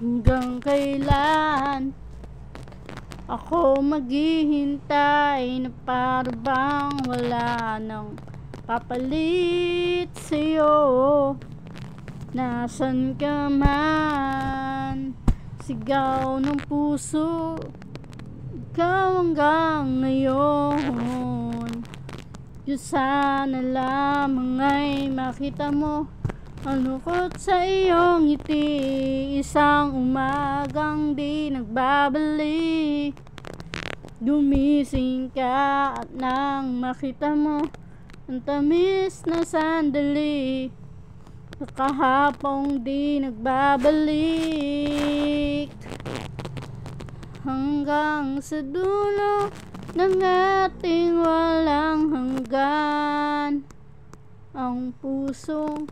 Hanggang kailan ako maghihintay na para bang wala nang papalit sa'yo? Nasaan ka man? Sigaw ng puso, ikaw hanggang ngayon. Diyos sana lamang ay makita mo ang lungkot sa iyong ngiti. Isang umagang di nagbabalik, gumising ka at nang makita mo ang tamis na sandali. Kahapong di nagbabalik, hanggang sa dulo ng ating walang hanggan. Ang pusong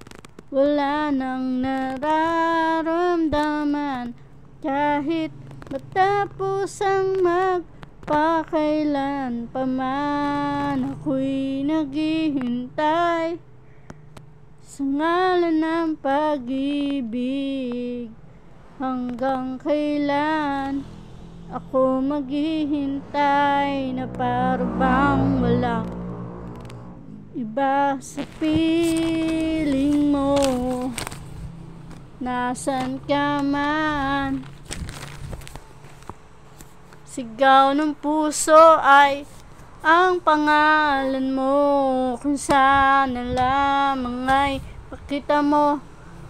wala nang nararamdaman, kahit matapos ang magpakailan pa man. Ako'y naghihintay sa ngalan ng pag-ibig. Hanggang kailan ako maghihintay na para bang walang iba sa piling mo? Nasaan ka man? Sigaw ng puso ay ang pangalan mo. Kung sana lamang ay makita mo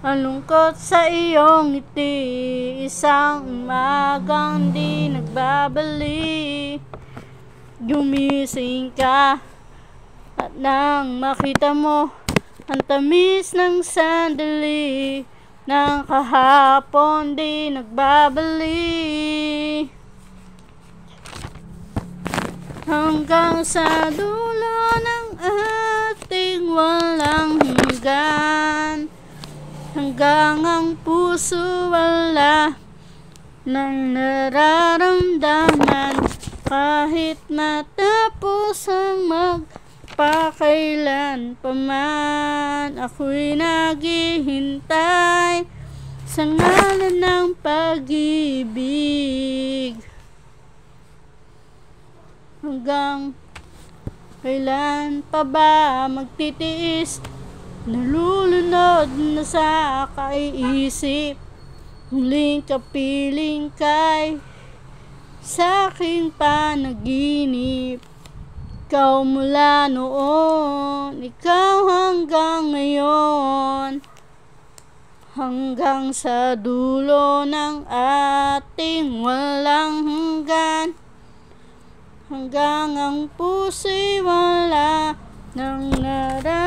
ang lungkot sa iyong ngiti. Isang umagang di nagbabalik, gumising ka at nang makita mo ang tamis ng sandali. Nang kahapon di nagbabalik, hanggang sa dulo ng ating walang hanggan. Hanggang ang puso wala nang nararamdaman, kahit matapos ang magpakailan pa man. Ako'y naghihintay sa ngalan ng pag-ibig. Hanggang kailan pa ba magtitiis? Nalulunod na sa kaisip, huling kapiling kay sa aking panaginip. Ikaw mula noon, ikaw hanggang ngayon, hanggang sa dulo ng ating walang hanggan. Hanggang ang puso'y wala nang nararamdaman,